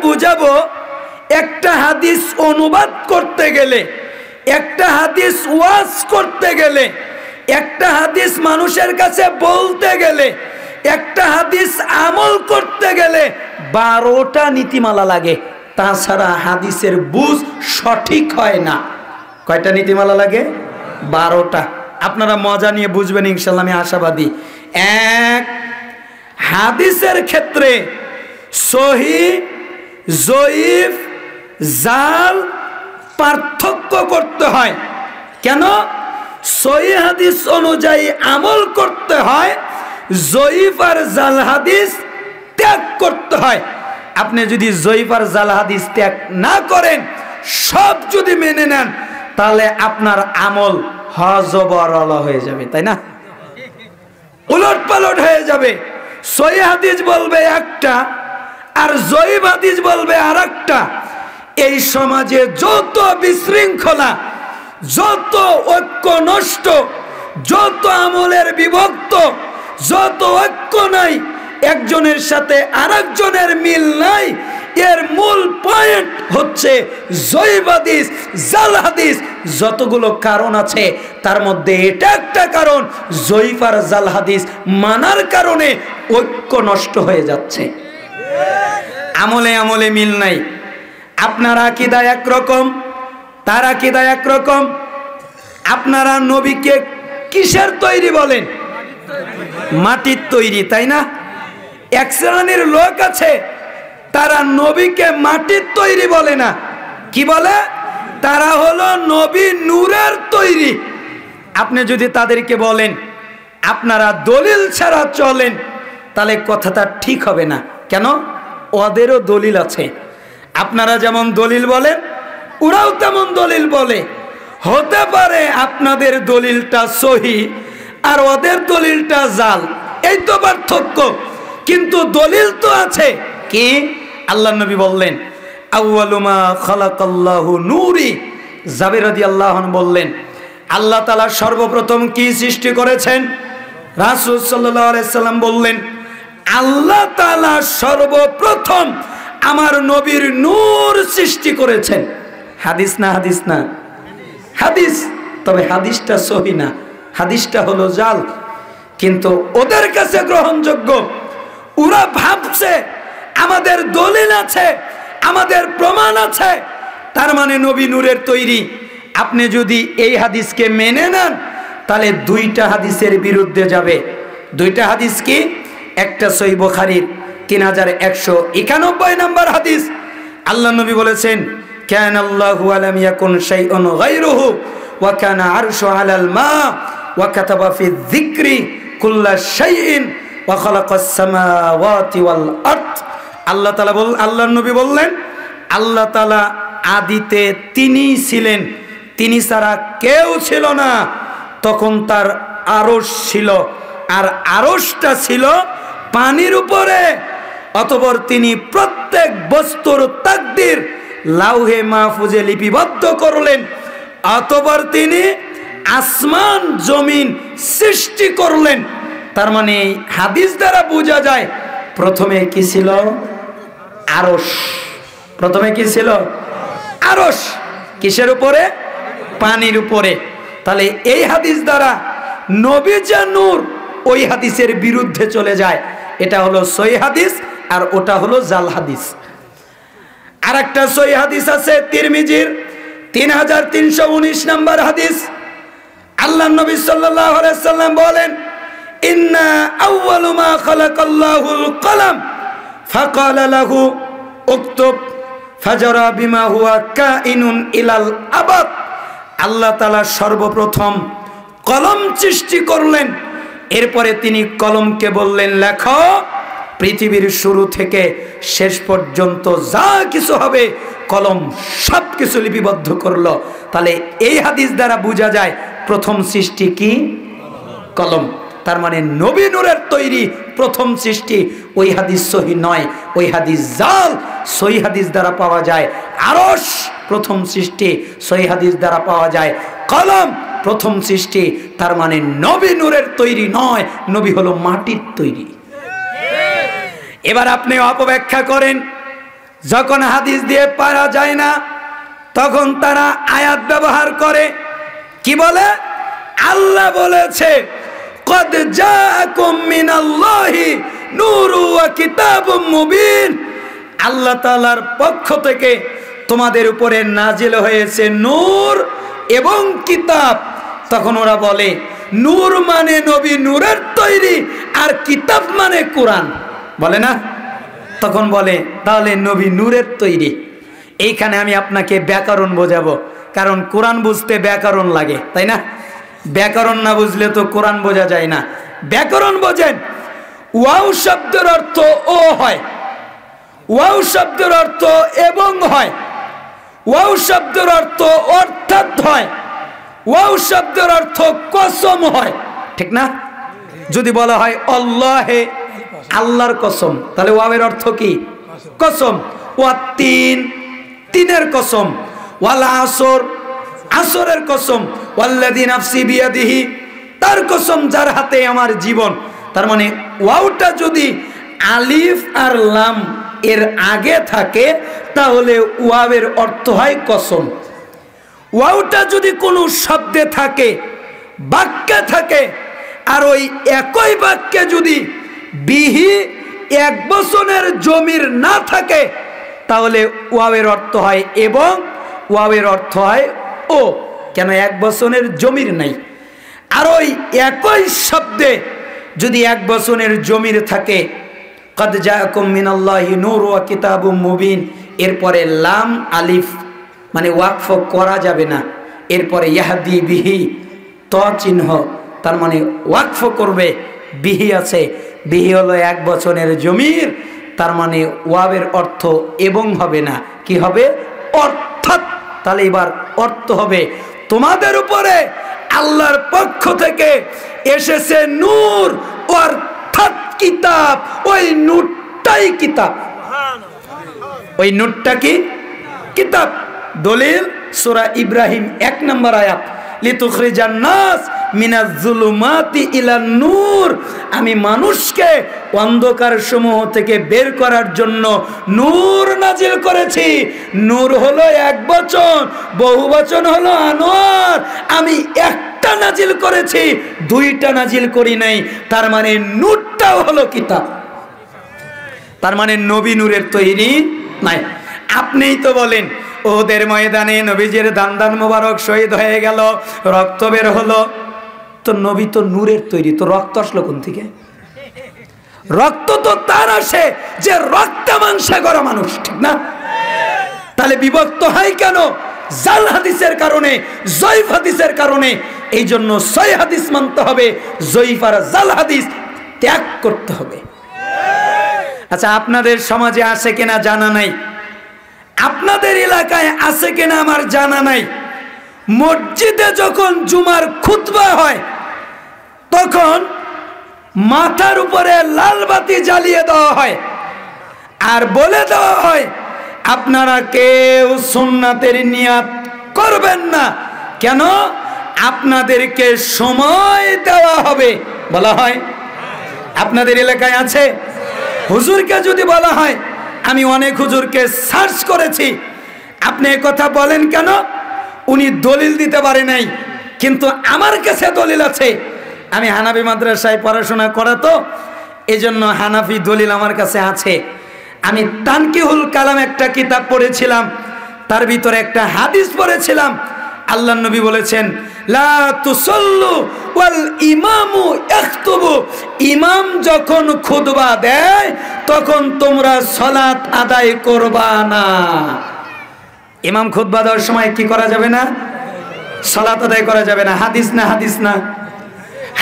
বুঝাবো, একটা হাদিস অনুবাদ করতে গেলে, একটা হাদিস ওয়াজ করতে গেলে, একটা হাদিস মানুষের কাছে বলতে গেলে, একটা হাদিস আমল করতে গেলে 12টা নীতিমালা লাগে, তাছাড়া হাদিসের বুঝ সঠিক হয় না। কয়টা নীতিমালা লাগে? 12টা। আপনারা মজা নিয়ে বুঝবেন ইনশাআল্লাহ, আমি আশাবাদী। এক, হাদিসের ক্ষেত্রে সহিহ, জয়ীফ, জাল পার্থক্য করতে হয়। কেন? সহিহ হাদিস অনুযায়ী আমল করতে হয়, জয়ীফ আর জাল হাদিস ত্যাগ করতে হয়। আপনি যদি জয়ীফ আর জাল হাদিস ত্যাগ না করেন, সব যদি মেনে নেন, তাহলে আপনার আমল হযবরল হয়ে যাবে, তাই না? উলট পালট হয়ে যাবে। সহিহ হাদিস বলবে একটা আর জয়ীফ হাদিস বলবে আরেকটা। এই সমাজে যত বিশৃঙ্খলা, যত ঐক্য নষ্ট, যত আমলের বিভক্ত, যত ঐক্য নাই, একজনের সাথে আরেকজনের মিল নাই, এর মূল পয়েন্ট হচ্ছে জয়ীফ হাদিস, জাল হাদিস। যতগুলো কারণ আছে তার মধ্যে এটা একটা কারণ, জয়ীফ আর জাল হাদিস মানার কারণে ঐক্য নষ্ট হয়ে যাচ্ছে। আমলে আমলে মিল নাই। আপনার আকীদা একরকম, তার আকীদা একরকম। আপনারা নবীকে কিসের তৈরি বলেন? মাটির তৈরি, তাই না? এক শ্রেণীর লোক আছে, তারা নবীকে মাটির তৈরি বলে না। কি বলে? তারা হলো নবী নূরের তৈরি। আপনি যদি তাদেরকে বলেন আপনারা দলিল ছাড়া চলেন, তাহলে কথাটা ঠিক হবে না। কেন? ওদেরও দলিল আছে। আপনারা যেমন দলিল বলেন, ওরাও তেমন দলিল বলে। হতে পারে আপনাদের দলিলটা সহি আর ওদের দলিলটা জাল, এই তো পার্থক্য, কিন্তু দলিল তো আছে। কি? আল্লাহ নবী বললেন আউয়ালু মা খালাকাল্লাহু নূরি। জাবের রাদিয়াল্লাহু আনহু বললেন আল্লাহ তাআলা সর্বপ্রথম কি সৃষ্টি করেছেন? রাসূল সাল্লাল্লাহু আলাইহি সাল্লাম বললেন আল্লাহ তাআলা সর্বপ্রথম আমার নবীর নূর সৃষ্টি করেছেন। হাদিস না? হাদিস না? হাদিস। তবে হাদিসটা সহি না, হাদিসটা হলো জাল, কিন্তু ওদের কাছে গ্রহণযোগ্য। ওরা ভাবছে আমাদের দলিল আছে, আমাদের প্রমাণ আছে, তার মানে নবী নূরের তৈরি। আপনি যদি এই হাদিসকে মেনে নেন, তাহলে দুইটা হাদিসের বিরুদ্ধে যাবে। দুইটা হাদিস কি? একটা সহিহ বুখারীর 3191 নম্বর হাদিস। আল্লাহ নবী বলেছেন কানাল্লাহু আলাম ইয়াকুন শাইউন গায়রুহু ওয়া কানা আরশু আলাল মা ওয়া কাতাবা ফি যিকরি কুল্লা শাইইন ওয়া খালাকাস সামাওয়াতি ওয়াল আরদ। আল্লাহ তাআলা আল্লাহ নবী বললেন আল্লাহ তাআলা আদিতে তিনিই ছিলেন, তিনি ছাড়া কেউ ছিল না। তখন তার আরশ ছিল, আর আরশটা ছিল পানির উপরে। অতঃপর তিনি প্রত্যেক বস্তুর তাকদীর লাউহে মাহফুজে লিপিবদ্ধ করলেন। অতঃপর তিনি আসমান জমিন সৃষ্টি করলেন। তার মানে হাদিস দ্বারা বোঝা যায় প্রথমে কি ছিল? আরশ। প্রথমে কি ছিল? আরশ। কিসের উপরে? পানির উপরে। তাহলে এই হাদিস দ্বারা নবী যে নূর, ওই হাদিসের বিরুদ্ধে চলে যায়। এটা হলো সহিহ হাদিস আর ওটা হলো জাল হাদিস। আর একটা সহিহ হাদিস আছে তিরমিজির 3319 নম্বর হাদিস। আল্লাহ নবী সাল্লাল্লাহু আলাইহি সাল্লাম বলেন ইন্না আউয়ালু মা খালাকাল্লাহুল কলম ফাকালা লাহু উকতুব ফাজারা বিমা হুয়া কাইনুন ইলাল আবাদ। আল্লাহ তাআলা সর্বপ্রথম কলম সৃষ্টি করলেন, এরপরে তিনি কলমকে বললেন লেখো। পৃথিবীর শুরু থেকে শেষ পর্যন্ত যা কিছু হবে কলম সব কিছু লিপিবদ্ধ করলো। তাহলে এই হাদিস দ্বারা বোঝা যায় প্রথম সৃষ্টি কি? কলম। তার মানে নবী নূরের তৈরি প্রথম সৃষ্টি। ওই হাদিস সহি নয়, ওই হাদিস জাল। সহি হাদিস দ্বারা পাওয়া যায় আরশ প্রথম সৃষ্টি, সহি হাদিস দ্বারা পাওয়া যায় কলম প্রথম সৃষ্টি। তার মানে নবী নূরের তৈরি নয়, নবী হলো মাটির তৈরি। এবার আপনি অপব্যাখ্যা করেন যখন হাদিস দিয়ে পারা যায় না তখন তারা আয়াত ব্যবহার করে। কি বলে? আল্লাহ বলেছে কদ জাআকুম মিনাল্লাহি নূরু ওয়া কিতাবুম মুবিন, আল্লাহ তাআলার পক্ষ থেকে তোমাদের উপরে নাজিল হয়েছে নূর এবং কিতাব। তখন ওরা বলে নূর মানে নবী নূরের তৈরি আর কিতাব মানে কোরআন, বলে না? তখন বলে তাহলে নবী নূরের তৈরি। এইখানে আমি আপনাকে ব্যাকরণ বোঝাবো, কারণ কোরআন বুঝতে ব্যাকরণ লাগে, তাই না? ব্যাকরণ না বুঝলে তো কোরআন বোঝা যায় না। ব্যাকরণ বোঝেন, ওয়াও শব্দের অর্থ ও হয়, ওয়াও শব্দের অর্থ এবং হয়, ওয়াও শব্দের অর্থ অর্থাৎ হয়, ওয়াও শব্দের অর্থ কসম হয়, ঠিক না? যদি বলা হয় আল্লাহে, আল্লাহর কসম, তাহলে ওয়াওয়ের অর্থ কি? কসম। ওয়া তিন, তিনের কসম। ওয়াল আসর, আসরের কসম। ওয়াল্লাযী নাফসি বিয়াদিহি, তার কসম যার হাতে আমার জীবন। তার মানে ওয়াওটা যদি আলিফ আর লাম এর আগে থাকে তাহলে ওয়াওয়ের অর্থ হয় কসম। ওয়াওটা যদি কোনো শব্দে থাকে, বাক্যে থাকে, আর ওই একই বাক্যে যদি বিহি এক বচনের জমির না থাকে তাহলে ওয়াওয়ের অর্থ হয় এবং, ওয়াওয়ের অর্থ হয় ও। কেন? এক বচনের জমির নাই। আর ওই একই শব্দে যদি এক বচনের জমির থাকে, কদ জাআকুম মিনাল্লাহি নূর ওয়া কিতাবুম মুবিন, এরপরে লাম আলিফ মানে ওয়াকফ করা যাবে না, এরপরে ইয়াহদি বিহি ত চিহ্ন, তার মানে ওয়াকফ করবে। বিহি আছে, বিহি হলো এক বচনের জমির, তার মানে ওয়াবের অর্থ এবং হবে না, কি হবে? অর্থাৎ। তাহলে এবার অর্থ হবে তোমাদের উপরে আল্লাহর পক্ষ থেকে এসেছে নূর, অর্থাৎ কিতাব। ওই নূরটাই কিতাব, ওই নূরটা কি? কিতাব। দলিল সূরা ইব্রাহিম 1 নম্বর আয়াত, লিতুখরিজান নাস মিনাজ যুলুমাতি ইলান নূর, আমি মানুষকে অন্ধকার সমূহ থেকে বের করার জন্য নূর নাজিল করেছি। নূর হলো এক বচন, বহু বচন হলো আনোয়ার। আমি একটা নাজিল করেছি, দুইটা নাজিল করি নাই। তার মানে নূরটাও হলো কিতাব। তার মানে নবী নূরের তৈরি নাই। আপনিই তো বলেন ওদের ময়দানে নবীজির দান মোবারক শহীদ হয়ে গেল, রক্ত বের হলো, তো নবী তো নূরের তৈরি, তো রক্ত আসলো কোন থেকে? রক্ত তো তার আসে যে রক্ত মাংসে গড়া মানুষ, ঠিক না? তাহলে বিভক্ত হয় কেন? জাল হাদিসের কারণে, জয়ীফ হাদিসের কারণে। এই জন্য সহিহ হাদিস মানতে হবে, জয়ীফ আর জাল হাদিস ত্যাগ করতে হবে। আচ্ছা, আপনাদের সমাজে আছে কিনা জানা নাই, আপনাদের এলাকায় আছে কিনা আমার জানা নাই। মসজিদে যখন জুমার খুতবা হয় তখন মাথার উপরে লাল বাতি জ্বালিয়ে দেওয়া হয় আর বলে দেওয়া হয় আপনারা কেউ সুন্নাতের নিয়াত করবেন না, কেন? আপনাদেরকে সময় দেওয়া হবে, বলা হয়। আপনাদের এলাকায় আছে? হুজুরকে যদি বলা হয়, আমি অনেক হুজুরকে সার্চ করেছি, আপনি এই কথা বলেন কেন? উনি দলিল দিতে পারে নাই, কিন্তু আমার কাছে দলিল আছে। আমি হানাফি মাদ্রাসায় পড়াশোনা করা, তো এজন্য হানাফি দলিল আমার কাছে আছে। আমি তানকিহুল কালাম একটা কিতাব পড়েছিলাম, তার ভিতরে একটা হাদিস পড়েছিলাম। আল্লাহর নবী বলেছেন লা তুসাল্লু ওয়াল ইমামু ইয়াখতুবু, ইমাম যখন খুতবা দেয় তখন তোমরা সালাত আদায় করবা না। ইমাম খুতবা দেওয়ার সময় কি করা যাবে না? সালাত আদায় করা যাবে না। হাদিস না? হাদিস না?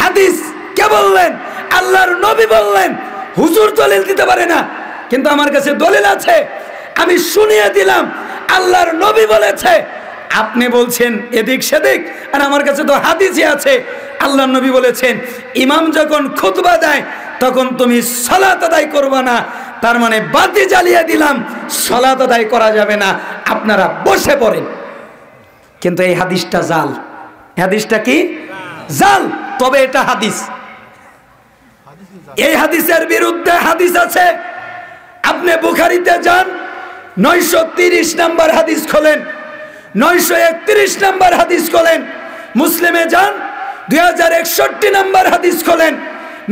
হাদিস কে বললেন? আল্লাহর নবী বললেন। হুজুর দলিল দিতে পারে না, কিন্তু আমার কাছে দলিল আছে, আমি শুনিয়ে দিলাম। আল্লাহর নবী বলেছে, আপনি বলছেন এদিক সেদিক, আর আমার কাছে তো হাদিসই আছে। আল্লাহর নবী বলেছেন ইমাম যখন খুতবা দেয় তখন তুমি সালাত আদায় করবা না। তার মানে বাতি জ্বালিয়ে দিলাম, সালাত আদায় করা যাবে না, আপনারা বসে পড়েন। কিন্তু এই হাদিসটা জাল। হাদিসটা কি? জাল। তবে এটা হাদিস। এই হাদিসের বিরুদ্ধে হাদিস আছে। আপনি বুখারীতে যান, 930 নম্বর হাদিস খোলেন, 931 নম্বর হাদিস খোলেন, মুসলিমে যান 2061 নম্বর হাদিস খোলেন,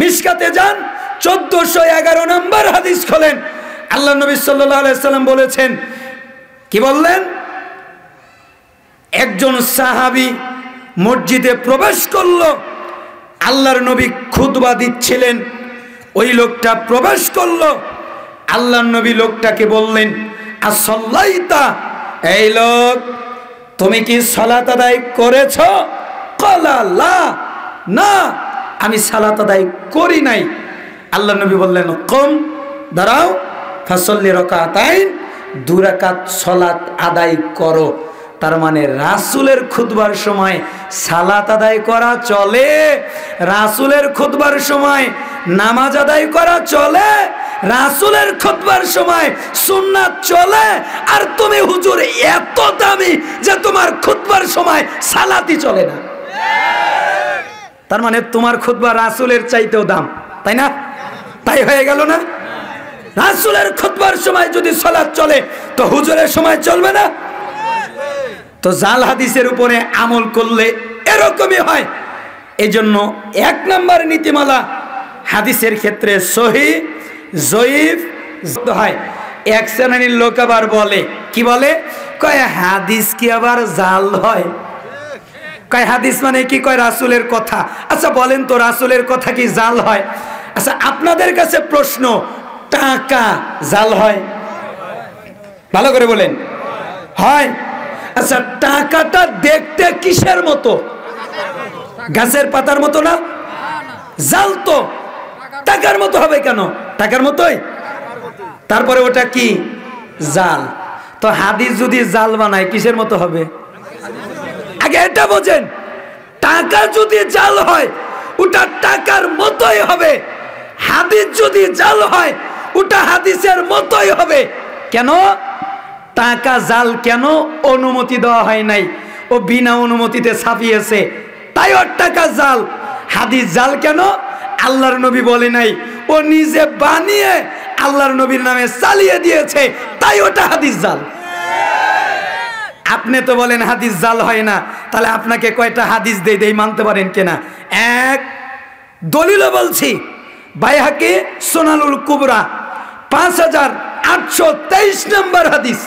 মিশকাতে যান 1411 নম্বর হাদিস খোলেন। আল্লাহ নবী সাল্লাল্লাহু আলাইহি সাল্লাম বলেছেন, কি বললেন? একজন সাহাবী মসজিদে প্রবেশ করলো, আল্লাহর নবী খুতবা দিচ্ছিলেন, ওই লোকটা প্রবেশ করলো, আল্লাহর নবী লোকটাকে বললেন, আসল্লাইতা, এই লোক তুমি কি সালাত আদায় করেছো? ক্বালা লা, না আমি সালাত আদায় করি নাই। আল্লাহর নবী বললেন, কম, দাঁড়াও, ফাসল্লি রাকাতাইন, 2 রাকাত সালাত আদায় করো। তার মানে রাসূলের খুতবার সময় সালাত আদায় করা চলে, রাসূলের খুতবার সময় নামাজ আদায় করা চলে, রাসূলের খুতবার সময় সুন্নাত চলে, আর তুমি হুজুর এত দামি যে তোমার খুতবার সময় সালাতই চলে না। তার মানে তোমার খুতবা রাসূলের চাইতেও দাম, তাই না? তাই হয়ে গেল না? রাসূলের খুতবার সময় যদি সালাত চলে তো হুজুরের সময় চলবে না? তো জাল হাদিসের উপরে আমল করলে এরকমই হয়। এজন্য 1 নম্বর নীতিমালা হাদিসের ক্ষেত্রে সহিহ, জয়ীফ হয়। এক শ্রেণীর লোক আবার বলে, কি বলে? কয় হাদিস কি আবার জাল হয়? কয় হাদিস মানে কি? কয় রাসূলের কথা। আচ্ছা বলেন তো, রাসূলের কথা কি জাল হয়? আচ্ছা আপনাদের কাছে প্রশ্ন, টাকা জাল হয়? ভালো করে বলেন, হয়? আচ্ছা টাকাটা দেখতে কিসের মতো? গাছের পাতার মতো না? জাল তো টাকার মতো হবে কেন? টাকার মতোই। তারপরে ওটা কি? জাল। তো হাদিস যদি জাল বানায় কিসের মতো হবে? আগে এটা বোঝেন, টাকা যদি জাল হয় ওটা টাকার মতোই হবে, হাদিস যদি জাল হয় ওটা হাদিসের মতোই হবে। কেন? টাকা জাল কেন? অনুমতি দেওয়া হয় নাই, ও বিনা অনুমতিতে ছাপিয়েছে, তাই ওর টাকা জাল। হাদিস জাল কেন? আল্লাহর নবী বলে নাই, ও নিজে বানিয়ে আল্লাহর নবীর নামে চালিয়ে দিয়েছে, তাই ওটা হাদিস জাল। আপনি তো বলেন হাদিস জাল হয় না, তাহলে আপনাকে কয়টা হাদিস দেই মানতে পারেন কিনা? এক, দলিলও বলছি, বাইহাকি সুনানুল কুবরা 5823 নম্বর হাদিস।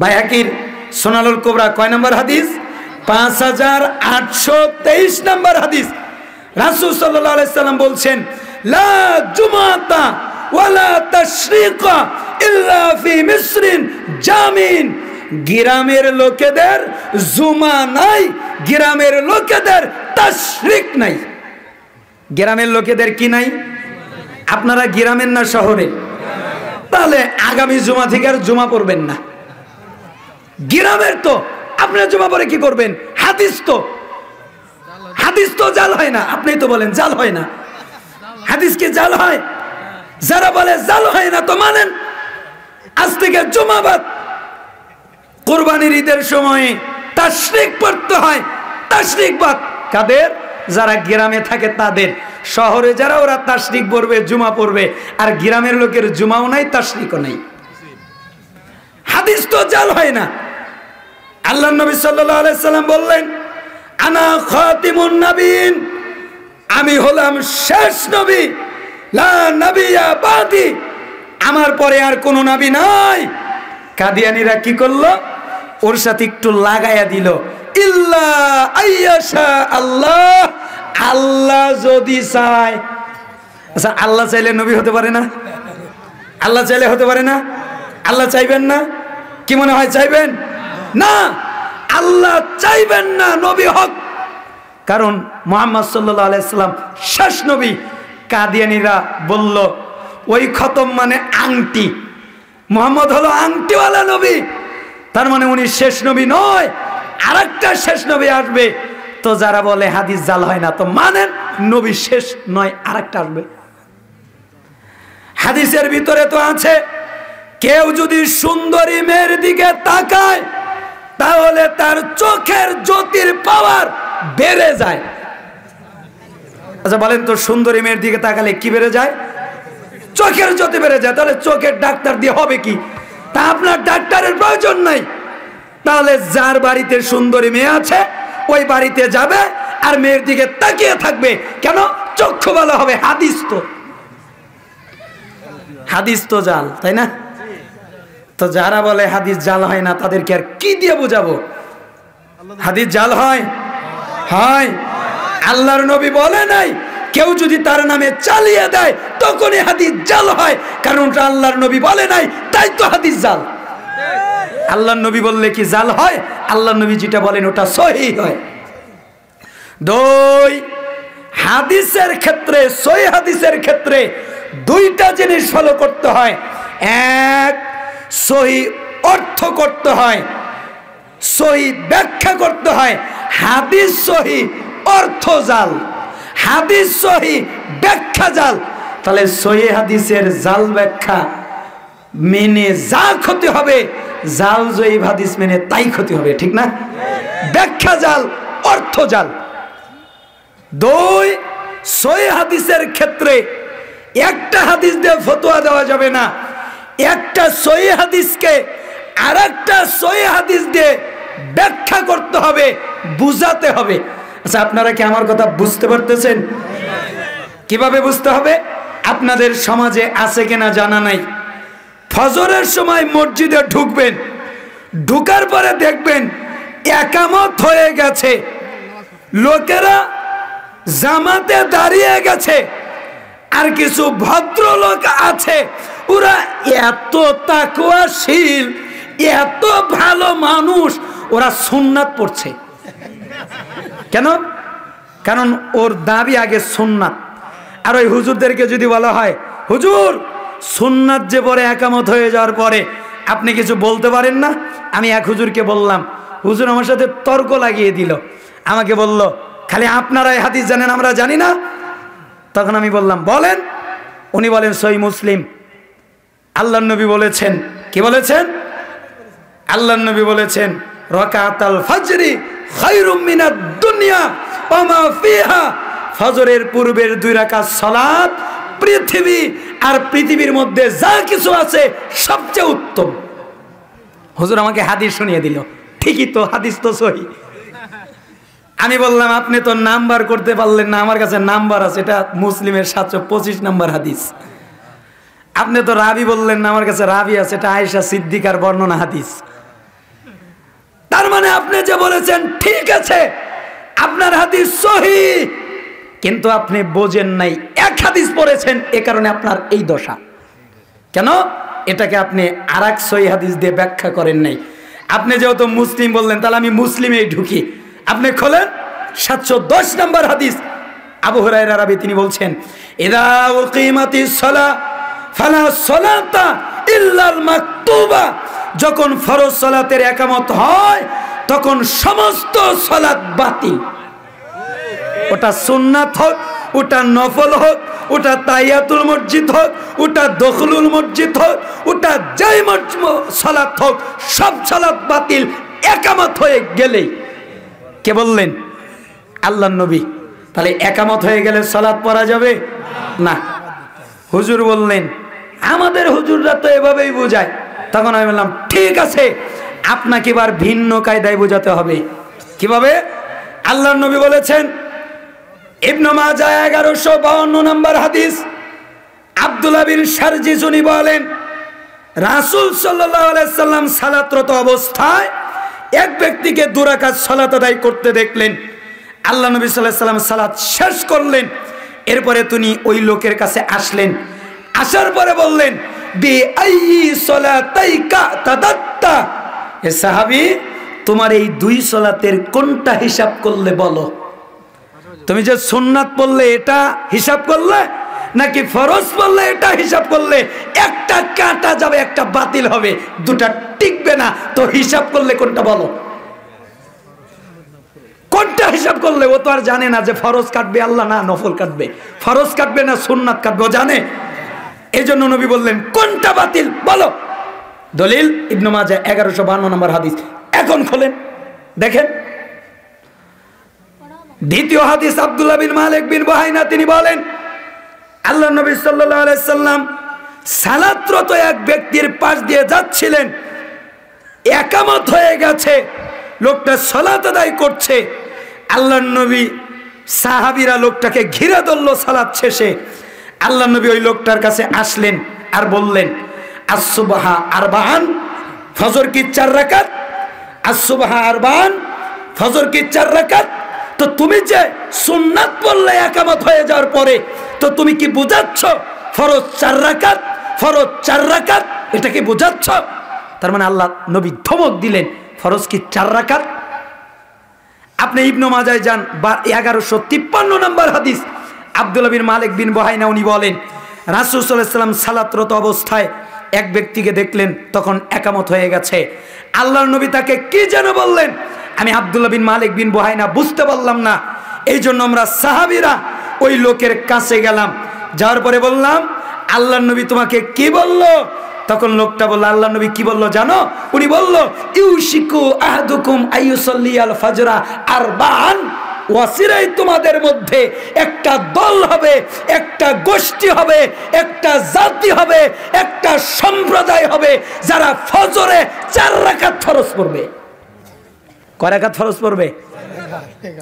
বাইহাকির সুনানুল কুবরা কয় নম্বর হাদিস? 5823 নম্বর হাদিস। রাসূল সাল্লাল্লাহু আলাইহি সাল্লাম বলছেন, লা জুমাতা ওয়ালা তাশরিকা ইল্লা ফি মিসরিন জামিন। গ্রামের লোকেদের জুমা নাই, গ্রামের লোকেদের তাশরিক নাই। গ্রামের লোকেদের কি নাই? আপনারা গ্রামের না শহরে? তাহলে আগামী জুমা থেকে আর জুমা পড়বেন না। গ্রামের তো আপনারা জুমা পড়ে কি করবেন? হাদিস তো জাল হয় না। আপনি তো বলেন জাল হয় না, হাদিস কি জাল হয়? যারা বলে জাল হয় না তো মানেন। আজ থেকে জুমা বাদ, কুরবানির ঈদের সময় তাশরিক পড়তে হয়। তাশরিক বাদ কাদের? যারা গ্রামে থাকে তাদের। শহরে যারা ওরা তাশরিক পড়বে, জুমা পড়বে, আর গ্রামের লোকের জুমাও নাই, তাশরিকও নাই। হাদিস তো জাল হয় না। আল্লাহ নবী সাল্লাল্লাহু আলাইহি সাল্লাম বললেন, আনা খাতিমুন নবীন, আমি হলাম শেষ নবী, লা নবিয়্যা বাদি, আমার পরে আর কোনো নবী নাই। কাদিয়ানীরা কি করলো? ওর সাথে একটু লাগাইয়া দিল, ইল্লা আইয়াশা আল্লাহ, আল্লাহ যদি চায়। আচ্ছা আল্লাহ চাইলে নবী হতে পারে না? আল্লাহ চাইলে হতে পারে না? আল্লাহ চাইবেন না? কি মনে হয় চাইবেন না? আল্লাহ চাইবেন না নবী হক, কারণ মুহাম্মদ সাল্লাল্লাহু আলাইহি সাল্লাম শেষ নবী। কাদিয়ানীরা বলল, ওই খতম মানে আংটি, মুহাম্মদ হলো আংটিওয়ালা নবী, তার মানে উনি শেষ নবী নয়, আরেকটা শেষ নবী আসবে। তো যারা বলে হাদিস জাল হয় না, তো মানেন নবী শেষ নয়, আরেকটা আসবে। হাদিসের ভিতরে তো আছে, কেউ যদি সুন্দরী মেয়ের দিকে তাকায় তাহলে তার চোখের জ্যোতির পাওয়ার বেড়ে যায়। আচ্ছা বলেন তো, সুন্দরী মেয়ের দিকে তাকালে কি বেড়ে যায়? চোখের জ্যোতি বেড়ে যায়। তাহলে চোখের ডাক্তার দিয়ে হবে কি? তা আপনার ডাক্তারের প্রয়োজন নাই। তাহলে যার বাড়িতে সুন্দরী মেয়ে আছে ওই বাড়িতে যাবে আর মেয়ের দিকে তাকিয়ে থাকবে। কেন? চক্ষু ভালো হবে। হাদিস তো জাল, তাই না? তো যারা বলে হাদিস জাল হয় না তাদেরকে আর কি দিয়ে বোঝাবো? হাদিস জাল হয়? হয়। আল্লাহর নবী বলে নাই কেউ যদি তার নামে চালিয়ে দেয় তখনই হাদিস জাল হয়, কারণ ওটা আল্লাহর নবী বলে নাই, তাই তো হাদিস জাল। আল্লাহর নবী বললে কি জাল হয়? আল্লাহর নবী যেটা বলেন ওটা সহিহ হয়। দুই, হাদিসের ক্ষেত্রে, সহিহ হাদিসের ক্ষেত্রে দুইটা জিনিস ফলো করতে হয়। এক, সহিহ অর্থ করতে হয়, সহিহ ব্যাখ্যা করতে হয়। হাদিস সহিহ, অর্থ জাল। হাদিস সহিহ, ব্যাখ্যা জাল। তাহলে সহিহ হাদিসের জাল ব্যাখ্যা মেনে যা ক্ষতি হবে, জাল জয়ীব হাদিস মেনে তাই ক্ষতি হবে, ঠিক না? ব্যাখ্যা জাল, অর্থ জাল। দুই, সহিহ হাদিসের ক্ষেত্রে একটা হাদিস দিয়ে ফতোয়া দেওয়া যাবে না। একটা সহিহ হাদিসকে আরেকটা সহিহ হাদিস দিয়ে ব্যাখ্যা করতে হবে, বুঝাতে হবে। আচ্ছা, আপনারা কি আমার কথা বুঝতে পারতেছেন? কিভাবে বুঝতে হবে? আপনাদের সমাজে আছে কিনা জানা নাই। ফজরের সময় মসজিদে ঢুকবেন, ঢুকার পরে দেখবেন একামত হয়ে গেছে, লোকেরা জামাতে দাঁড়িয়ে গেছে, আর কিছু ভদ্রলোক আছে ওরা এত তাকওয়াশীল, এত ভালো মানুষ, ওরা সুন্নাত পড়ছে। কেন? কারণ ওর দাবি আগে সুন্নাত। আর ওই হুজুরদেরকে যদি বলা হয় হুজুর সুন্নাত যে পরে একামত হয়ে যাওয়ার পরে আপনি কিছু বলতে পারেন না, আমি এক হুজুরকে বললাম, হুজুর আমার সাথে তর্ক লাগিয়ে দিল, আমাকে বলল খালি আপনারাই হাদিস জানেন আমরা জানি না। তখন আমি বললাম বলেন। উনি বলেন সহিহ মুসলিম, আল্লাহর নবী বলেছেন। কি বলেছেন? আল্লাহর নবী বলেছেন রাকাতাল ফজরি খায়রুম মিনাদ দুনিয়া ওয়া মা ফিহা। ফজরের পূর্বের 2 রাকাত সালাত পৃথিবী আর পৃথিবীর মধ্যে যা কিছু আছে সবচেয়ে উত্তম। হুজুর আমাকে হাদিস শুনিয়ে দিল। ঠিকই তো, হাদিস তো সহিহ। আমি বললাম আপনি তো নাম্বার করতে পারলেন না, আমার কাছে নাম্বার আছে, এটা মুসলিমের 725 নম্বর হাদিস। আপনি তো রাবি বললেন না, আমার কাছে রাবি আছে, এটা আয়েশা সিদ্দিকার বর্ণনা হাদিস। তার মানে আপনি যে বলেছেন ঠিক আছে, আপনার হাদিস সহিহ, কিন্তু আপনি বোঝেন নাই, এক হাদিস পড়েছেন, এ কারণে আপনার এই দশা। কেন? এটাকে আপনি আরেক সহিহ হাদিস দিয়ে ব্যাখ্যা করেন নাই। আপনি যেহেতু মুসলিম বললেন, তাহলে আমি মুসলিমেই ঢুকি। আপনি খোলেন 710 নম্বর হাদিস, আবু হুরায়রা রাবি, তিনি বলছেন ইযা উকিমাতিস সালাহ ফালা সালাতা ইল্লাল মাকতুবা। যখন ফরজ সালাতের একামত হয় তখন সমস্ত সালাত বাতিল। ওটা সুন্নাত হোক, ওটা নফল হোক, ওটা তাহিয়াতুল মসজিদ হোক, ওটা দখলুল মসজিদ হোক, ওটা যেই সালাত হোক, সব সালাত বাতিল একামত হয়ে গেলেই। কে বললেন? আল্লাহর নবী। তাহলে একামত হয়ে গেলে সালাত পড়া যাবে না। হুজুর বললেন আমাদের হুজুররা তো এভাবেই বোঝায়। তখন আমি বললাম ঠিক আছে, আপনাকে এবার ভিন্ন কায়দায় বোঝাতে হবে। কিভাবে? আল্লাহর নবী বলেছেন, ইবনে মাজাহ 1152 নম্বর হাদিস, আব্দুল্লাহ বিন শারজিজ উনি বলেন রাসূল সাল্লাল্লাহু আলাইহি সাল্লাম সালাতরত অবস্থায় এক ব্যক্তিকে 2 রাকাত সালাত আদায় করতে দেখলেন। আল্লাহ নবী সাল্লাল্লাহু আলাইহি সাল্লাম সালাত শেষ করলেন। এরপরে তিনি ওই লোকের কাছে আসলেন। আসার পরে বললেন বি আইয়ি সালাতাইকা তাদাত্তা, হে সাহাবী তোমার এই 2 সালাতের কোনটা হিসাব করলে বলো। তুমি যে সুন্নাত পড়লে এটা হিসাব করলে, নাকি ফরজ পড়লে এটা হিসাব করলে? একটা কাটা যাবে, একটা বাতিল হবে, দুটা টিকবে না। তো হিসাব করলে কোনটা বলো? কোনটা হিসাব করলে? ও তো আর জানে না যে ফরজ কাটবে আল্লাহ না নফল কাটবে, ফরজ কাটবে না সুন্নাত কাটবে, ও জানে। এই জন্য নবী বললেন কোনটা বাতিল বলো। দলিল ইবনে মাজাহ 1152 নম্বর হাদিস। এখন খোলেন দেখেন। দ্বিতীয় হাদিস আব্দুল্লাহ বিন মালিক বিন বুহাইনা, তিনি বলেন আল্লাহ নবী সাল্লাল্লাহু আলাইহি সাল্লাম সালাতরত এক ব্যক্তির পাশ দিয়ে যাচ্ছিলেন, একামত হয়ে গেছে, লোকটা সালাত আদায় করছে। আল্লাহর নবী সাহাবীরা লোকটাকে ঘিরে ধরল। সালাত শেষে আল্লাহর নবী ওই লোকটার কাছে আসলেন আর বললেন, আসসুবহা আরবান, ফজর কি 4 রাকাত, আসসুবহা আরবান, ফজর কি 4 রাকাত। তো তুমি যে সুন্নাত পড়লে একামত হয়ে যাওয়ার পরে, তো তুমি কি বুঝাচ্ছ ফরজ 4 রাকাত, ফরজ 4 রাকাত, এটা কি বুঝাচ্ছ? তার মানে আল্লাহ নবী ধমক দিলেন, ফরজ কি 4 রাকাত। আপনি ইবনে মাজায় যান, 1153 নম্বর হাদিস, আব্দুল্লাহ বিন মালিক বিন বুহাইনা উনি বলেন, রাসূল সাল্লাল্লাহু আলাইহি ওয়াসাল্লাম সালাতরত অবস্থায় এক ব্যক্তিকে দেখলেন, তখন একামত হয়ে গেছে। আল্লাহর নবী তাকে কি যেন বললেন, আমি আব্দুল্লাহ বিন মালিক বিন বুহাইনা বুঝতে পারলাম না। এই জন্য আমরা সাহাবীরা ওই লোকের কাছে গেলাম, যাওয়ার পরে বললাম, আল্লাহর নবী তোমাকে কি বলল? তখন লোকটা বলল, আল্লাহর নবী কি বলল জানো? উনি বলল, ইউশিকু আহাদুকুম আইয়ুসাল্লিয়াল ফাজরা আরবান, ওয়াসিরাই তোমাদের মধ্যে একটা দল হবে, একটা গোষ্ঠী হবে, একটা জাতি হবে, একটা সম্প্রদায় হবে, যারা ফজরে 4 রাকাত ফরজ পড়বে। কয় রাকাত ফরজ পড়বে?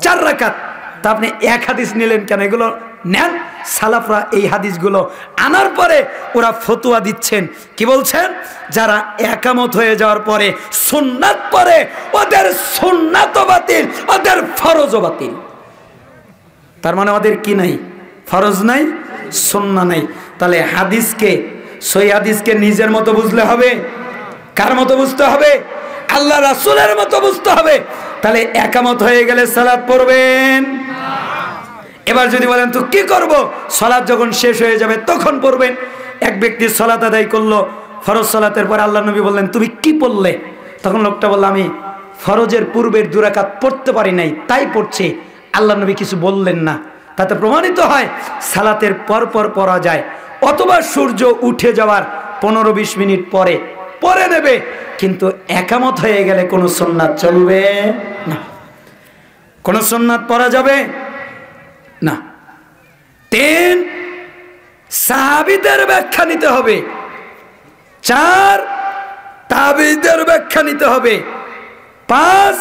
4 রাকাত। তা আপনি এক হাদিস নিলেন কেন? এগুলো নেন, সালাফরা এই হাদিসগুলো আনার পরে ওরা ফতোয়া দিচ্ছেন, কি বলছেন? যারা একামত হয়ে যাওয়ার পরে সুন্নাত পড়ে, ওদের সুন্নাতও বাতিল, ওদের ফরজও বাতিল। তার মানে ওদের কি নাই? ফরজ নাই, সুন্নাহ নাই। তাহলে হাদিসকে, সই হাদিসকে নিজের মতো বুঝলে হবে? কার মতো বুঝতে হবে? আল্লাহ রাসূলের মতো বুঝতে হবে। তাহলে একামত হয়ে গেলে সালাত পড়বেন। এবার যদি বলেন তো কি করব, সালাত যখন শেষ হয়ে যাবে তখন পড়বেন। এক ব্যক্তি সালাত আদায় করলো, ফরজ সালাতের পর আল্লাহ নবী বললেন, তুমি কি পড়লে? তখন লোকটা বলল, আমি ফরজের পূর্বের 2 রাকাত পড়তে পারি নাই, তাই পড়ছি। আল্লাহ নবী কিছু বললেন না। তাতে প্রমাণিত হয় সালাতের পর পর পড়া যায়, অথবা সূর্য উঠে যাওয়ার 15-20 মিনিট পরে পড়ে নেবে। কিন্তু একামত হয়ে গেলে কোনো সুন্নাত চলবে না, কোনো সুন্নাত পড়া যাবে না। 3, সাহাবীদের ব্যাখ্যা নিতে হবে। 4, তাবেঈদের ব্যাখ্যা নিতে হবে। 5,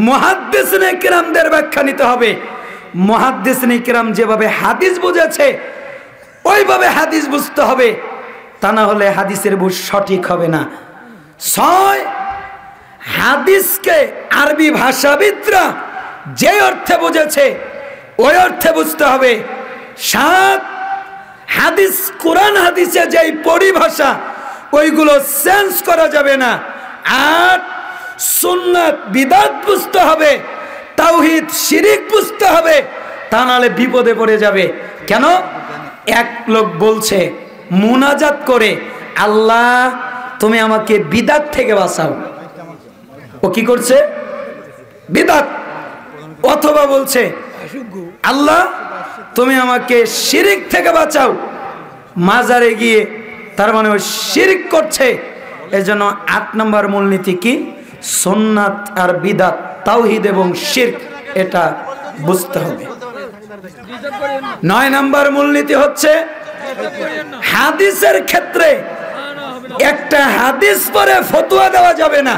মুহাদ্দিসিনে কিরামদের ব্যাখ্যা নিতে হবে। মুহাদ্দিসিনে কিরাম যেভাবে হাদিস বুঝেছে ওইভাবে হাদিস বুঝতে হবে, তা না হলে হাদিসের বুঝ সঠিক হবে না। 6, হাদিসকে আরবি ভাষাবিদরা যে অর্থে বুঝেছে ওই অর্থে বুঝতে হবে। 7, হাদিস কোরআন হাদিসে যেই পরিভাষা ওইগুলো চেঞ্জ করা যাবে না। 8, সুন্নাত বিদআত বুঝতে হবে, তাওহীদ শিরিক বুঝতে হবে, তা নাহলে বিপদে পড়ে যাবে। কেন? এক লোক বলছে মুনাজাত করে, আল্লাহ তুমি আমাকে বিদআত থেকে বাঁচাও। ও কি করছে? বিদআত। অথবা বলছে, আল্লাহ তুমি আমাকে শিরিক থেকে বাঁচাও। মাজারে গিয়ে তার মানে ও শিরিক করছে। এজন্য 8 নম্বর মূলনীতি কি? সুন্নাত আর বিদআত, তাওহীদ এবং শিরক, এটা বুঝতে হবে। 9 নম্বর মূলনীতি হচ্ছে হাদিসের ক্ষেত্রে একটা হাদিস পরে ফতোয়া দেওয়া যাবে না।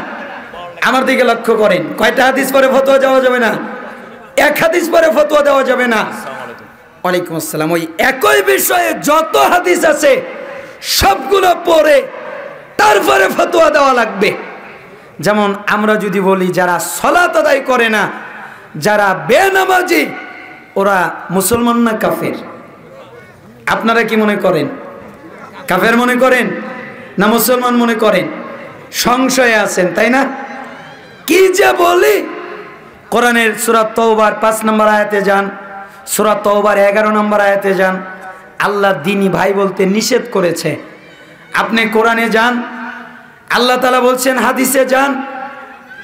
আমার দিকে লক্ষ্য করেন, কয়টা হাদিস পরে ফতোয়া দেওয়া যাবে না? 1 হাদিস পরে ফতোয়া দেওয়া যাবে না। ওয়ালাইকুম আসসালাম। ওই একই বিষয়ে যত হাদিস আছে সবগুলো পড়ে তারপরে ফতোয়া দেওয়া লাগবে। যেমন আমরা যদি বলি যারা সালাত আদায় করে না, যারা বেনামাজি, ওরা মুসলমান না কাফের? আপনারা কি মনে করেন? কাফের মনে করেন না মুসলমান মনে করেন? সংশয়ে আছেন, তাই না? কি যে বলি, কোরআনের সূরা তাওবার 5 নম্বর আয়াতে যান, সূরা তাওবার 11 নম্বর আয়াতে যান, আল্লাহ দ্বীনি ভাই বলতে নিষেধ করেছে। আপনি কোরআনে যান, আল্লাহ তাআলা বলছেন, হাদিসে যান,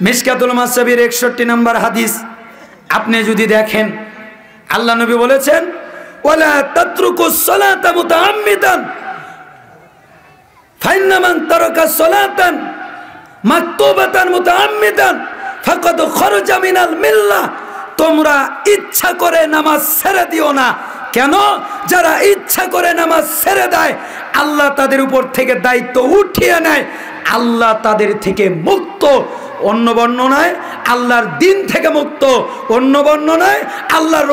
মিশকাতুল মাসাবির 61 নম্বর হাদিস আপনি যদি দেখেন, আল্লাহ নবী বলেছেন, ওয়ালা তাতরুকুস সালাতা মুতাআম্মিদান ফাইন্না মান তারাকা সালাতান মাকতুবাতান মুতাআম্মিদান ফাকাদ খারাজা মিনাল মিল্লাহ। তোমরা ইচ্ছা করে নামাজ ছেড়ে দিও না, কেন? যারা ইচ্ছা করে নামাজ ছেড়ে দেয় আল্লাহ তাদের উপর থেকে দায়িত্ব উঠিয়ে নেয়, আল্লাহ তাদের থেকে মুক্ত। অন্য বর্ণনায় আল্লাহর দিন থেকে মুক্ত, অন্য বর্ণনায় আল্লাহর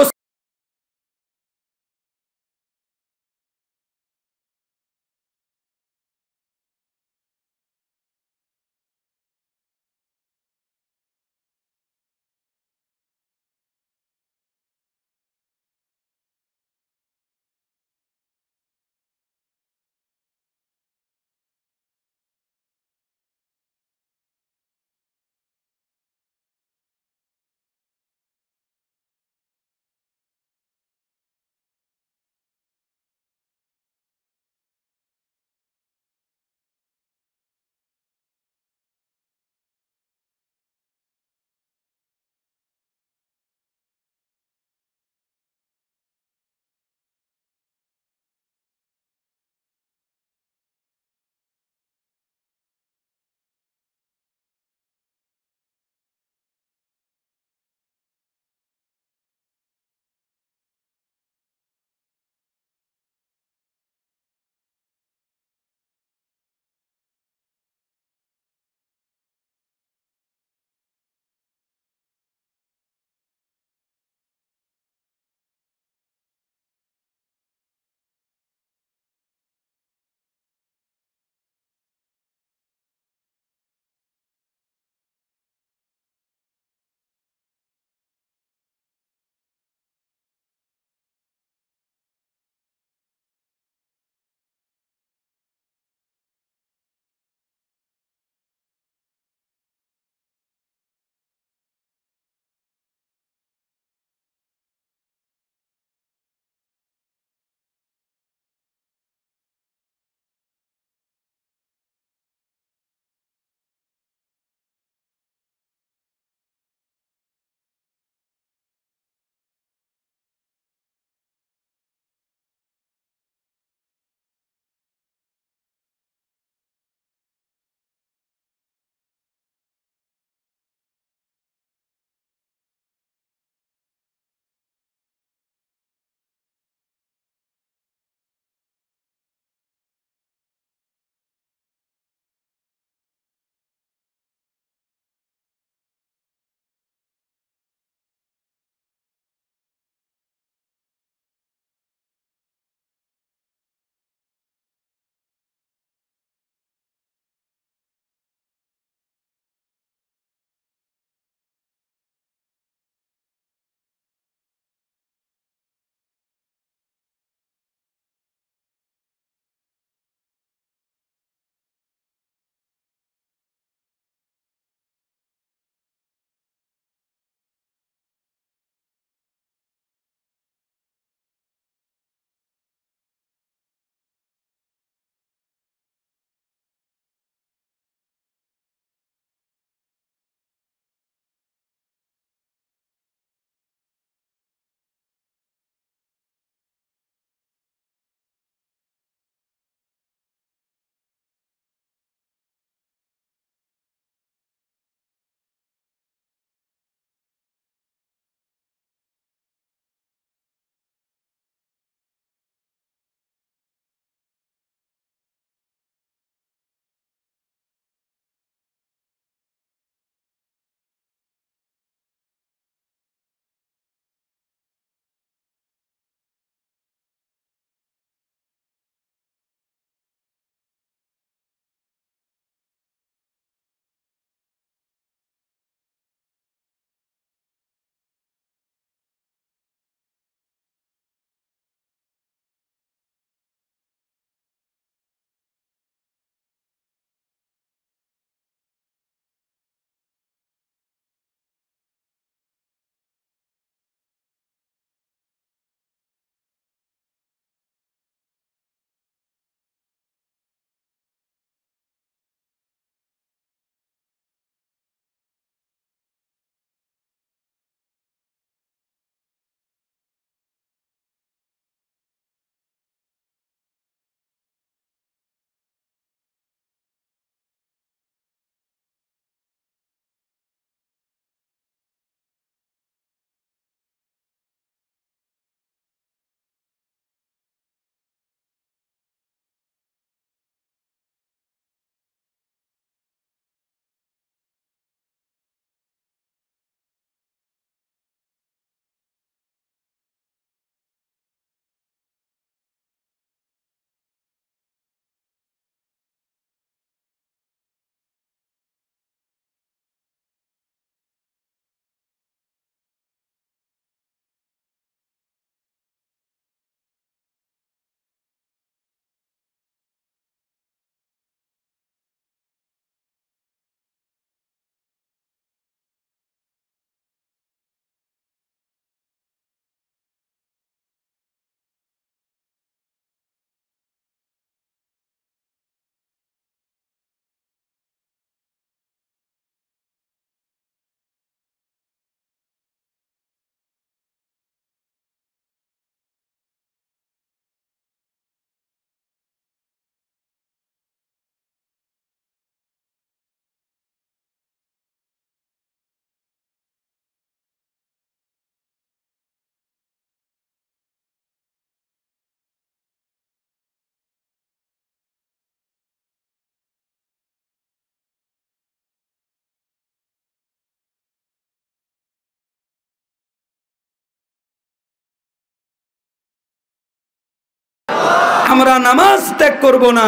আমরা নামাজ ত্যাগ করব না,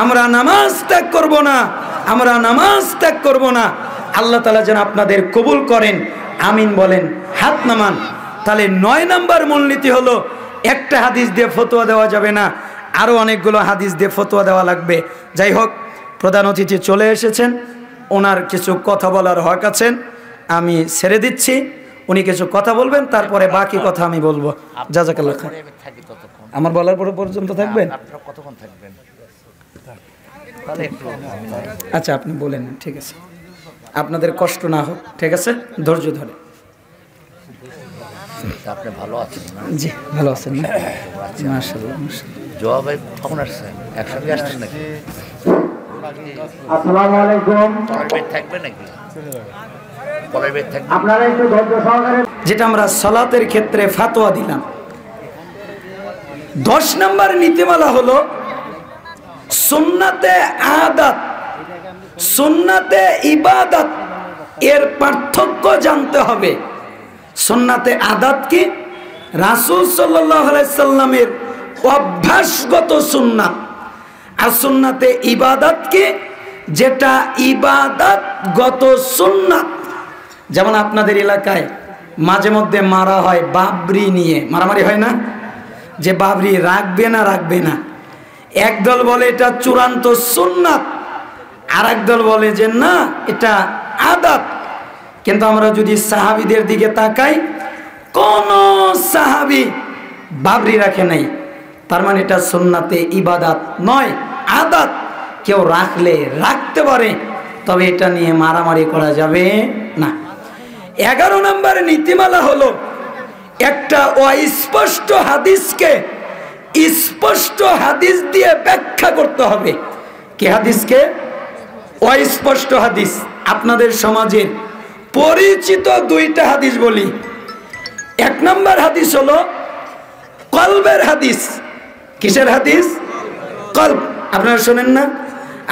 আমরা নামাজ ত্যাগ করব না, আমরা নামাজ ত্যাগ করব না। আল্লাহ তাআলা যেন আপনাদের কবুল করেন, আমিন বলেন, হাত নামান। তাহলে 9 নম্বর মূলনীতি হলো একটা হাদিস দিয়ে ফতোয়া দেওয়া যাবে না, আরও অনেকগুলো হাদিস দিয়ে ফতোয়া দেওয়া লাগবে। যাই হোক, প্রধান অতিথি চলে এসেছেন, ওনার কিছু কথা বলার হক আছেন, আমি ছেড়ে দিচ্ছি, উনি কিছু কথা বলবেন, তারপরে বাকি কথা আমি বলবো। জাযাকাল্লাহ খাইর। আমার বলার পর পর্যন্ত থাকবেন? আচ্ছা, আপনি বলেন, ঠিক আছে, আপনাদের কষ্ট না হোক, ঠিক আছে, ধৈর্য ধরে। আপনি ভালো আছেন? জি, ভালো আছেন না? মাশাআল্লাহ। জওয়াব ভাই কখন আসছেন? একসাথে আসছেন নাকি? আসসালামু আলাইকুম। পরের থাকবে নাকি? পরের থাকবে। আপনারা একটু ধৈর্য সহকারে, যেটা আমরা সালাতের ক্ষেত্রে ফতোয়া দিলাম। 10 নম্বর নীতিমালা হলো সুন্নাতে আদাত, সুন্নাতে ইবাদত এর পার্থক্য জানতে হবে। সুন্নাতে আদাত কি? রাসূল সাল্লাল্লাহু আলাইহি সাল্লামের অভ্যাসগত সুন্নাত। আর সুন্নাতে ইবাদত কি? যেটা ইবাদতগত সুন্নাত। যেমন আপনাদের এলাকায় মাঝে মধ্যে মারা হয় বাবরি নিয়ে, মারামারি হয় না? যে বাবরি রাখবে না রাখবে না, একদল বলে এটা চূড়ান্ত সুন্নাত, আর একদল বলে যে না, এটা আদাত। কিন্তু আমরা যদি সাহাবীদের দিকে তাকাই, কোন সাহাবী বাবরি রাখে নাই, তার মানে এটা সুন্নাতে ইবাদত নয়, আদাত। কেউ রাখলে রাখতে পারে, তবে এটা নিয়ে মারামারি করা যাবে না। 11 নম্বর নীতিমালা হলো একটা অস্পষ্ট হাদিসকে স্পষ্ট হাদিস দিয়ে ব্যাখ্যা করতে হবে। কি হাদিসকে? অস্পষ্ট হাদিস। আপনাদের সমাজের পরিচিত 2টা হাদিস বলি। 1 নম্বর হাদিস হলো কলবের হাদিস। কিসের হাদিস? কলব। আপনারা শোনেন না?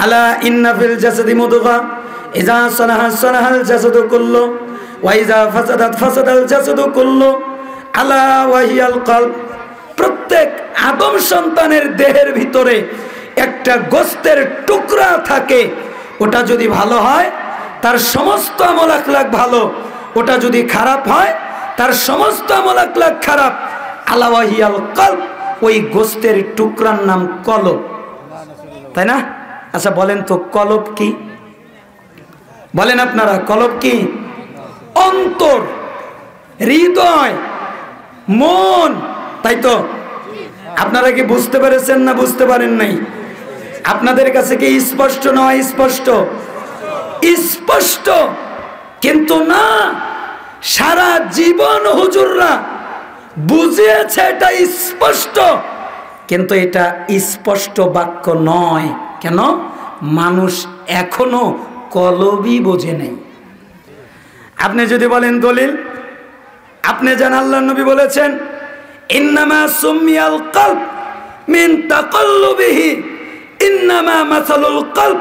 আলা ইন্না ফিল জাসাদি মুদগা ইযা সালাহা সালাহাল জাসাদু কুল্লু ওয়া ইযা ফাসাদাত ফাসাদাল জাসাদু কুল্লু আলা ওয়া হিয়াল কলব। প্রত্যেক আদম সন্তানের দেহের ভিতরে একটা গোশতের টুকরা থাকে, ওটা যদি ভালো হয় তার সমস্ত আমল আখলাক ভালো, ওটা যদি খারাপ হয় তার সমস্ত আমল আখলাক খারাপ। আলা ওয়া হিয়াল কলব, ওই গোশতের টুকরার নাম কলব, তাই না? আচ্ছা বলেন তো কলব কি? বলেন আপনারা, কলব কি? অন্তর, হৃদয়, মন, তাই তো? আপনারা কি বুঝতে পেরেছেন না বুঝতে পারেন নাই? আপনাদের কাছে কি স্পষ্ট নয়? স্পষ্ট, স্পষ্ট। কিন্তু না, সারা জীবন হুজুররা বুঝিয়েছে এটা স্পষ্ট, কিন্তু এটা স্পষ্ট বাক্য নয়। কেন? মানুষ এখনো কলবই বোঝে নাই। আপনি যদি বলেন দলিল, আপনি জান আল্লাহর নবী বলেছেন ইন্নামা সুমিয়াল কলব মিন তাকাল্লুবিহি ইন্নামা মাসালুল কলব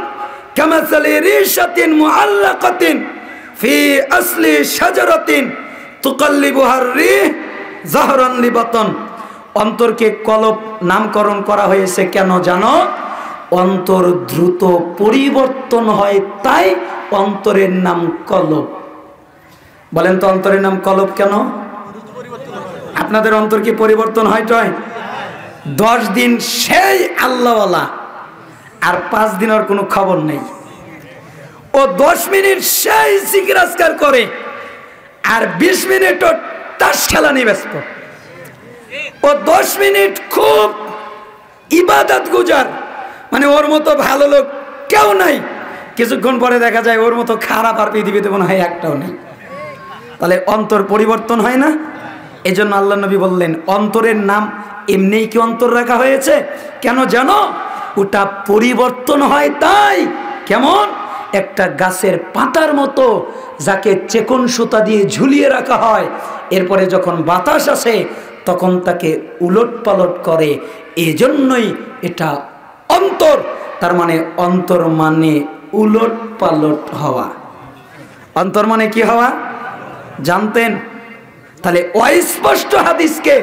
কামাসালি রিশাতিন মুআল্লাকাতিন ফি আসলি শাজারাতিন তুকাল্লিবুহার রিহ যাহরান লিবাতান। অন্তরকে কলব নামকরণ করা হয়েছে কেন জানো? অন্তর দ্রুত পরিবর্তন হয়, তাই অন্তরের নাম কলব। বলেন তো অন্তরের নাম কলব কেন? আপনাদের অন্তর কি পরিবর্তন হয়? 10 দিন সেই আল্লাহওয়ালা, আর 5 দিন ওর কোনো খবর নেই। ও 10 মিনিট সেই জিকির করে, আর 20 মিনিট ও তাস খেলা নিয়ে ব্যস্ত। ও 10 মিনিট খুব ইবাদত গুজার, মানে ওর মতো ভালো লোক কেউ নাই। কিছুক্ষণ পরে দেখা যায় ওর মতো খারাপ আর পৃথিবীতে মনে হয় একটাও নেই। তাহলে অন্তর পরিবর্তন হয় না? এই জন্য আল্লাহ নবী বললেন অন্তরের নাম এমনিই কি অন্তর রাখা হয়েছে? কেন জানো? ওটা পরিবর্তন হয় তাই। কেমন? একটা গাছের পাতার মতো, যাকে চেকন সুতা দিয়ে ঝুলিয়ে রাখা হয়, এরপরে যখন বাতাস আসে তখন তাকে উলট পালট করে। এজন্যই এটা অন্তর। তার মানে অন্তর মানে উলট পালট হওয়া। অন্তর মানে কি হওয়া জানতেন? তাহলে অস্পষ্ট হাদিসকে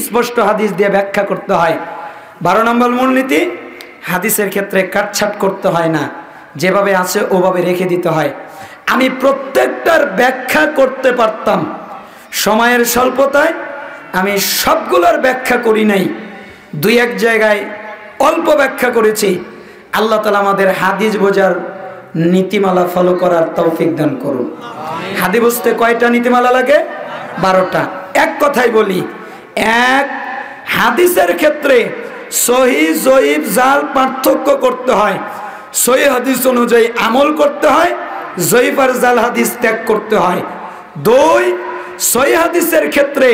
স্পষ্ট হাদিস দিয়ে ব্যাখ্যা করতে হয়। 12 নম্বর মূলনীতি, হাদিসের ক্ষেত্রে কাটছাট করতে হয় না, যেভাবে আছে ওভাবে রেখে দিতে হয়। আমি প্রত্যেকটার ব্যাখ্যা করতে পারতাম, সময়ের স্বল্পতায় আমি সবগুলোর ব্যাখ্যা করি নাই, 2-1 জায়গায় অল্প ব্যাখ্যা করেছি। আল্লাহ তাআলা আমাদের হাদিস বোঝার নীতিমালা ফলো করার তৌফিক দান করুন। হাদিস বুঝতে কয়টা নীতিমালা লাগে? 12টা। এক কথাই বলি, এক, হাদিসের ক্ষেত্রে সহিহ জয়ীফ জাল পার্থক্য করতে হয়। সহিহ হাদিস অনুযায়ী আমল করতে হয়, জয়ীফ আর জাল হাদিস ত্যাগ করতে হয়। 2, সহিহ হাদিসের ক্ষেত্রে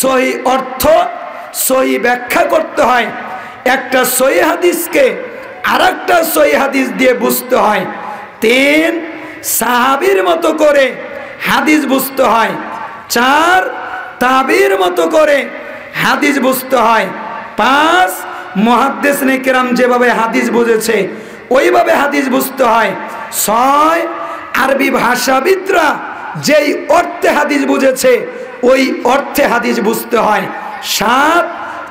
সহিহ অর্থ সহিহ ব্যাখ্যা করতে হয়। একটা সহিহ হাদিসকে আরেকটা সহিহ হাদিস দিয়ে বুঝতে হয়। 3, সাহাবীর মতো করে হাদিস বুঝতে হয়। 4, তাবির মতো করে হাদিস বুঝতে হয়। 5, মুহাদ্দিসিনে কেরাম যেভাবে হাদিস বুঝেছে ওইভাবে হাদিস বুঝতে হয়। 6, আরবি ভাষাবিদরা যেই অর্থে হাদিস বুঝেছে ওই অর্থে হাদিস বুঝতে হয়। 7,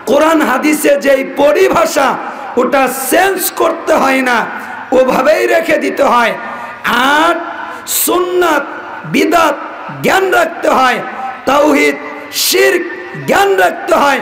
কোরআন হাদিসে যেই পরিভাষা ওটা চেঞ্জ করতে হয় না, ওভাবেই রেখে দিতে হয়। 8, সুন্নাত বিদআত জ্ঞান রাখতে হয়, তাওহীদ শিরক জ্ঞান রাখতে হয়।